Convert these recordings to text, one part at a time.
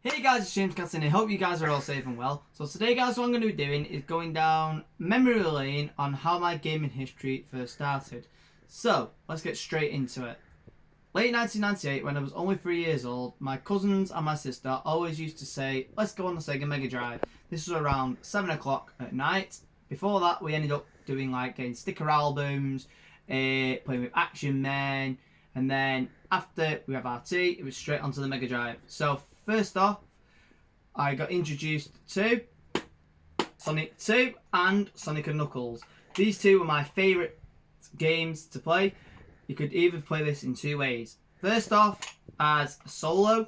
Hey guys, it's James Caston here. Hope you guys are all safe and well. So today guys, what I'm going to be doing is going down memory lane on how my gaming history first started. So, let's get straight into it. Late 1998, when I was only 3 years old, my cousins and my sister always used to say, let's go on the Sega Mega Drive. This was around 7 o'clock at night. Before that, we ended up doing like getting sticker albums, playing with Action Men, and then after we have RT, it was straight onto the Mega Drive. So first off, I got introduced to Sonic 2 and Sonic & Knuckles. These two were my favourite games to play. You could either play this in two ways. First off, as a solo.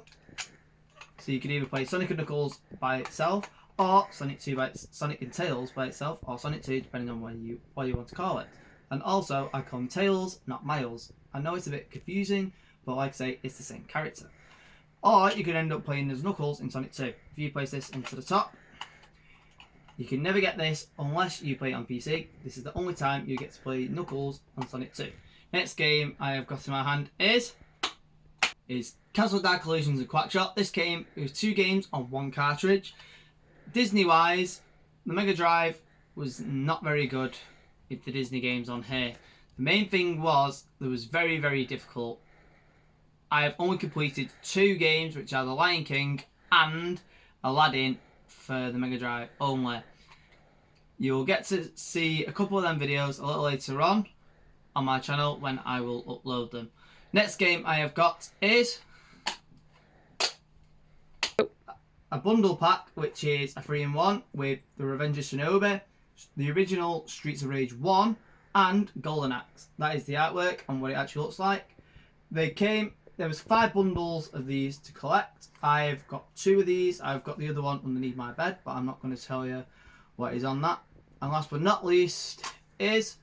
So you could either play Sonic & Knuckles by itself, or Sonic & Tails by itself, or Sonic 2, depending on what you want to call it. And also, I call them Tails, not Miles. I know it's a bit confusing, but like I say, it's the same character. Or you could end up playing as Knuckles in Sonic 2. If you place this into the top, you can never get this unless you play it on PC. This is the only time you get to play Knuckles on Sonic 2. Next game I have got in my hand is Castle Dark Illusions and Quackshot. This came with two games on one cartridge. Disney-wise, the Mega Drive was not very good with the Disney games on here. The main thing was it was very, very difficult. I have only completed two games, which are The Lion King and Aladdin for the Mega Drive only. You'll get to see a couple of them videos a little later on my channel when I will upload them. Next game I have got is a bundle pack, which is a 3-in-1 with The Revenge of Shinobi, the original Streets of Rage 1, and Golden Axe. That is the artwork and what it actually looks like. There was 5 bundles of these to collect. I've got 2 of these. I've got the other one underneath my bed, but I'm not going to tell you what is on that. And last but not least is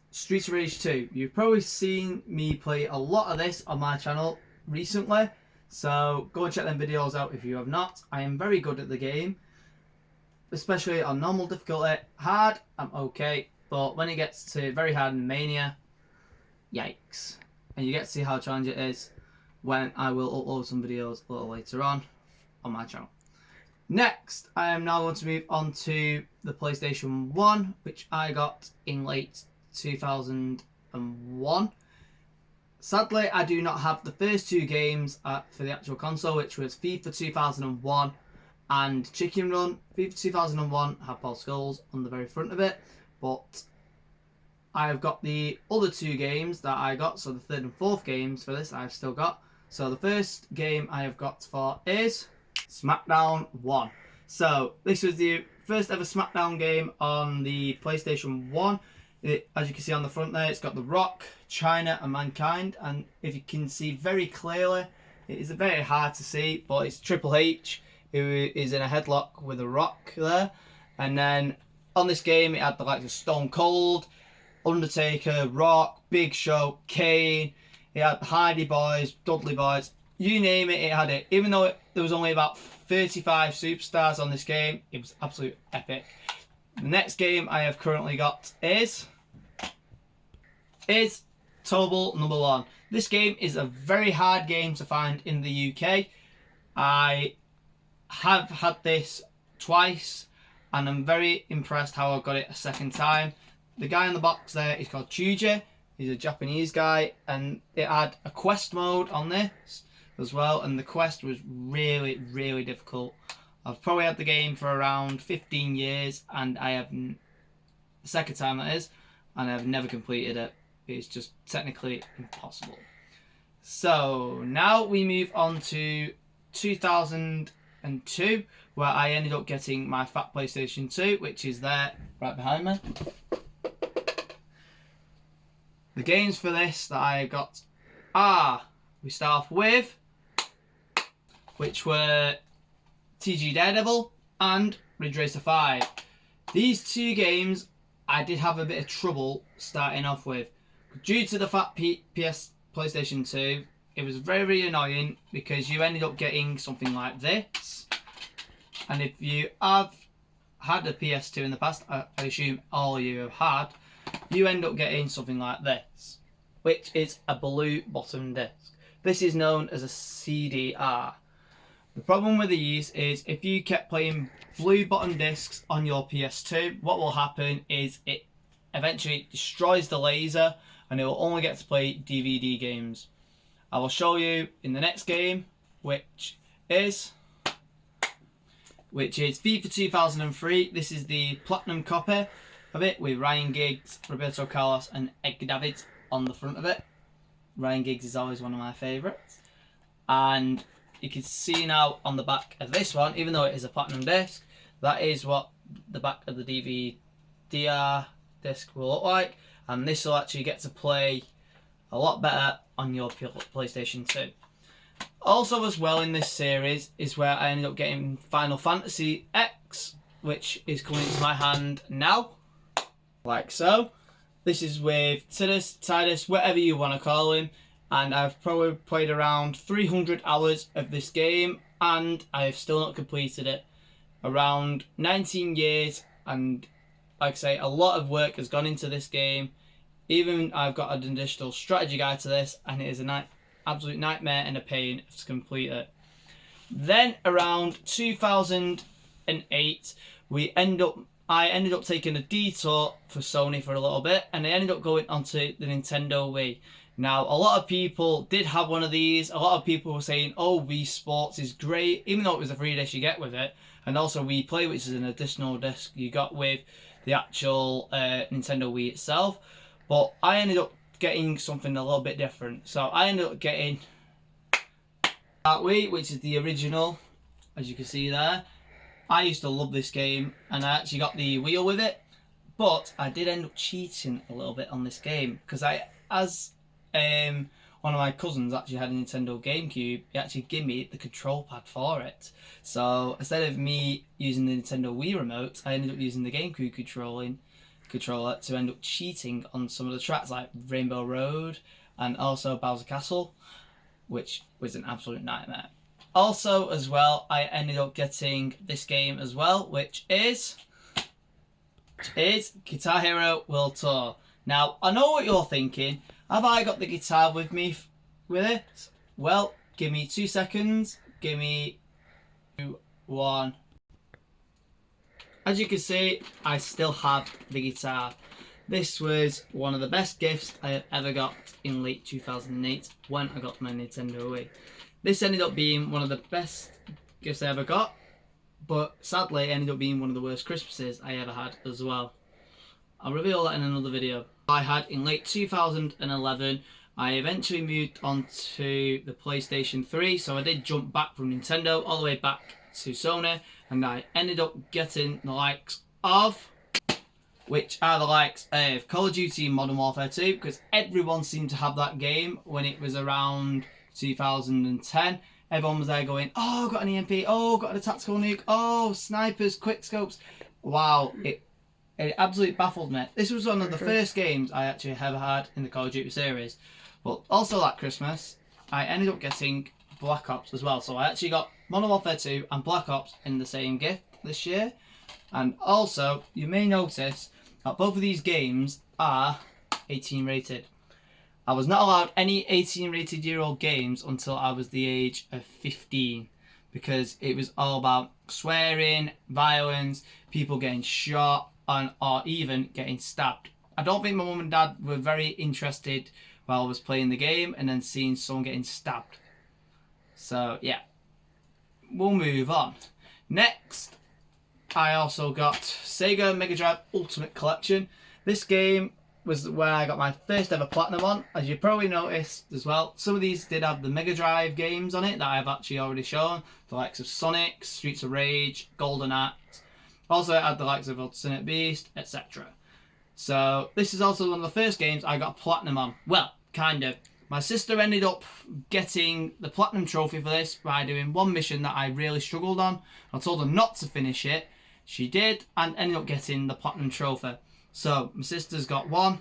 Streets of Rage 2. You've probably seen me play a lot of this on my channel recently, so go and check them videos out if you have not. I am very good at the game, especially on normal difficulty. Hard, I'm okay, but when it gets to very hard and Mania, yikes. And you get to see how challenging it is when I will upload some videos a little later on my channel. Next, I am now going to move on to the PlayStation 1, which I got in late 2001. Sadly, I do not have the first 2 games for the actual console, which was FIFA 2001 and Chicken Run. FIFA 2001 had Paul Scholes on the very front of it, but I've got the other 2 games that I got, so the 3rd and 4th games for this I've still got. So the first game I have got for is SmackDown 1. So this was the first ever SmackDown game on the PlayStation 1. As you can see on the front there, it's got The Rock, Chyna and Mankind, and if you can see very clearly, it is very hard to see, but it's Triple H who is in a headlock with The Rock there. And then on this game it had the likes of Stone Cold, Undertaker, Rock, Big Show, Kane. It had the Hardy Boys, Dudley Boys, you name it, it had it. Even though there was only about 35 superstars on this game, it was absolute epic. The next game I have currently got is Tobal number 1. This game is a very hard game to find in the UK. I have had this twice and I'm very impressed how I got it a second time. The guy in the box there is called Chuji. He's a Japanese guy, and it had a quest mode on this as well, and the quest was really, really difficult. I've probably had the game for around 15 years, and the second time that is, and I've never completed it. It's just technically impossible. So now we move on to 2002, where I ended up getting my fat PlayStation 2, which is there right behind me. The games for this that I got are, we start off with, which were TG Daredevil and Ridge Racer 5. These 2 games I did have a bit of trouble starting off with. Due to the fat PlayStation 2, it was very, very annoying because you ended up getting something like this. And if you have had a PS2 in the past, I assume all you have had, you end up getting something like this, which is a blue bottom disc. This is known as a CDR. The problem with these is if you kept playing blue bottom discs on your PS2, what will happen is it eventually destroys the laser and it will only get to play DVD games. I will show you in the next game, which is FIFA 2003. This is the platinum copy of it with Ryan Giggs, Roberto Carlos and Edgar Davids on the front of it. Ryan Giggs is always one of my favourites. And you can see now on the back of this one, even though it is a platinum disc, that is what the back of the DVD disc will look like. And this will actually get to play a lot better on your PlayStation 2. Also as well in this series is where I ended up getting Final Fantasy X, which is coming into my hand now, like so. This is with Tidus, whatever you want to call him, and I've probably played around 300 hours of this game and I have still not completed it. Around 19 years, and like I say, a lot of work has gone into this game. Even I've got an additional strategy guide to this, and it is an absolute nightmare and a pain to complete it. Then around 2008, I ended up taking a detour for Sony for a little bit, and I ended up going onto the Nintendo Wii. Now, a lot of people did have one of these. A lot of people were saying, oh, Wii Sports is great, even though it was a free disc you get with it. And also Wii Play, which is an additional disc you got with the actual Nintendo Wii itself. But I ended up getting something a little bit different. So I ended up getting that Wii, which is the original, as you can see there. I used to love this game, and I actually got the wheel with it. But I did end up cheating a little bit on this game, because one of my cousins actually had a Nintendo GameCube. He actually gave me the control pad for it. So instead of me using the Nintendo Wii remote, I ended up using the GameCube controller to end up cheating on some of the tracks like Rainbow Road and also Bowser Castle, which was an absolute nightmare. Also as well, I ended up getting this game as well, which is Guitar Hero World Tour. Now, I know what you're thinking. Have I got the guitar with me with it? Well, give me 2 seconds. Give me 2, 1. As you can see, I still have the guitar. This was one of the best gifts I ever got in late 2008 when I got my Nintendo Wii. This ended up being one of the best gifts I ever got, but sadly it ended up being one of the worst Christmases I ever had as well. I'll reveal that in another video. I had in late 2011, I eventually moved on to the PlayStation 3, so I did jump back from Nintendo all the way back to Sony, and I ended up getting the likes of, which are the likes of Call of Duty Modern Warfare 2, because everyone seemed to have that game when it was around 2010. Everyone was there going, oh, got an EMP, oh, got a tactical nuke, oh, snipers, quick scopes. Wow, it absolutely baffled me. This was one of the first games I actually ever had in the Call of Duty series. But also that Christmas, I ended up getting Black Ops as well. So I actually got Modern Warfare 2 and Black Ops in the same gift this year. And also, you may notice that both of these games are 18 rated. I was not allowed any 18 rated year old games until I was the age of 15. Because it was all about swearing, violence, people getting shot, or even getting stabbed. I don't think my mum and dad were very interested while I was playing the game and then seeing someone getting stabbed. So yeah, we'll move on. Next, I also got Sega Mega Drive Ultimate Collection. This game was where I got my first ever platinum on. As you probably noticed as well, some of these did have the Mega Drive games on it that I've actually already shown. The likes of Sonic, Streets of Rage, Golden Axe. Also, it had the likes of Ultimate Beast, etc. So, this is also one of the first games I got platinum on. Well, kind of. My sister ended up getting the platinum trophy for this by doing one mission that I really struggled on. I told her not to finish it. She did, and ended up getting the platinum trophy. So, my sister's got 1.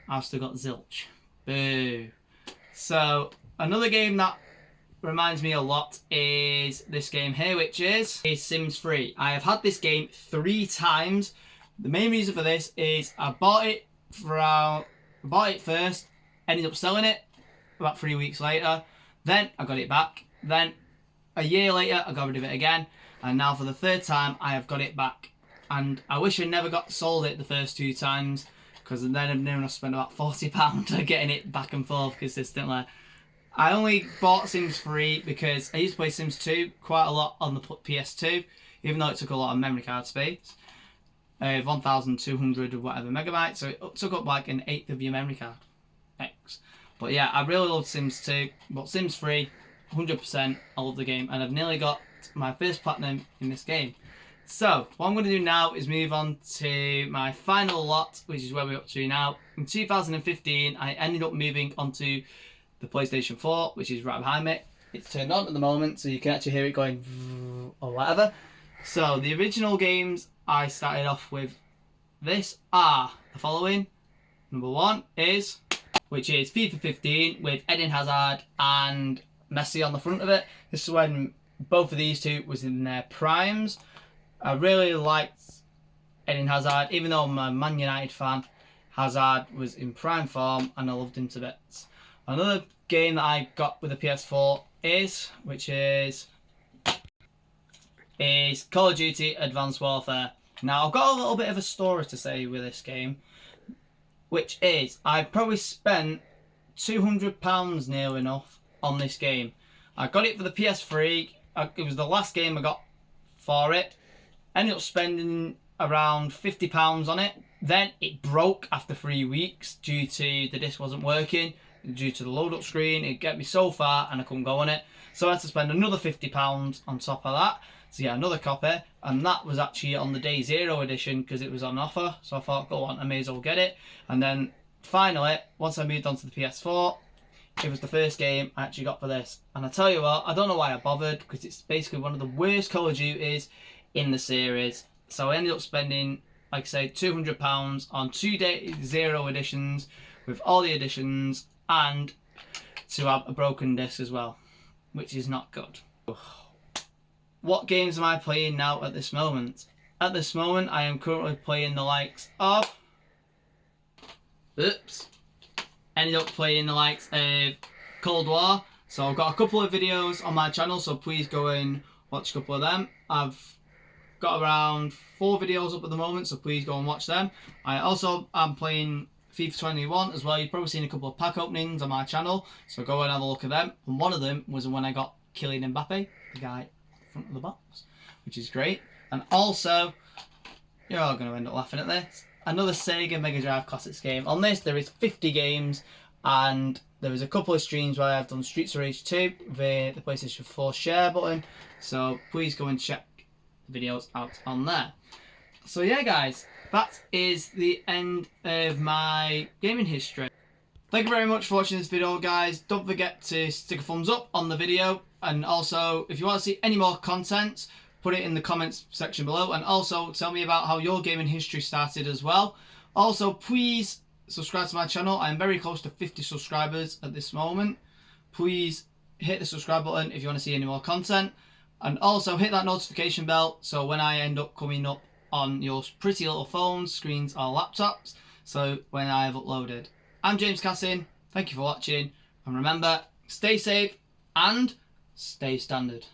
I've still got zilch. Boo. So, another game that reminds me a lot is this game here, which is Sims 3. I have had this game 3 times. The main reason for this is I bought it first, ended up selling it about 3 weeks later. Then I got it back. Then a year later, I got rid of it again. And now for the third time, I have got it back. And I wish I never got sold it the first 2 times, because then I've never spent about £40 getting it back and forth consistently. I only bought Sims 3 because I used to play Sims 2 quite a lot on the PS2, even though it took a lot of memory card space. 1,200 or whatever megabytes, so it took up like an eighth of your memory card. X. But yeah, I really loved Sims 2, but Sims 3, 100%, I love the game, and I've nearly got my first platinum in this game. So, what I'm going to do now is move on to my final lot, which is where we're up to now. In 2015, I ended up moving onto the PlayStation 4, which is right behind me. It's turned on at the moment, so you can actually hear it going or whatever. So, the original games I started off with this are the following. Number 1 is, which is FIFA 15 with Eden Hazard and Messi on the front of it. This is when both of these two was in their primes. I really liked Eden Hazard, even though I'm a Man United fan. Hazard was in prime form and I loved him to bits. Another game that I got with the PS4 is Call of Duty Advanced Warfare. Now, I've got a little bit of a story to say with this game, which is I probably spent £200 near enough on this game. I got it for the PS3. It was the last game I got for it. Ended up spending around £50 on it. Then it broke after 3 weeks due to the disc wasn't working, due to the load up screen. It got me so far and I couldn't go on it. So I had to spend another £50 on top of that to get another copy, and that was actually on the Day Zero edition because it was on offer. So I thought, go on, I may as well get it. And then finally, once I moved on to the PS4, it was the first game I actually got for this. And I tell you what, I don't know why I bothered, because it's basically one of the worst Call of Duties in the series. So I ended up spending, like I say, £200 on 2 Day Zero editions with all the editions, and to have a broken disc as well, which is not good. What games am I playing now at this moment? At this moment, I am currently playing the likes of... Ended up playing the likes of Cold War. So I've got a couple of videos on my channel, so please go and watch a couple of them. I've got around 4 videos up at the moment, so please go and watch them. I also am playing FIFA 21 as well. You've probably seen a couple of pack openings on my channel, so go and have a look at them. And one of them was when I got Kylian Mbappe, the guy front of the box, which is great. And also, you're all going to end up laughing at this, another Sega Mega Drive Classics game. On this there is 50 games, and there was a couple of streams where I've done Streets of Rage 2 via the PlayStation 4 share button, so please go and check the videos out on there. So yeah guys, that is the end of my gaming history. Thank you very much for watching this video guys. Don't forget to stick a thumbs up on the video, and also if you want to see any more content, put it in the comments section below, and also tell me about how your gaming history started as well. Also please subscribe to my channel. I am very close to 50 subscribers at this moment. Please hit the subscribe button if you want to see any more content, and also hit that notification bell so when I end up coming up on your pretty little phones, screens or laptops, so when I have uploaded. I'm James Cassin, thank you for watching, and remember, stay safe and stay standard.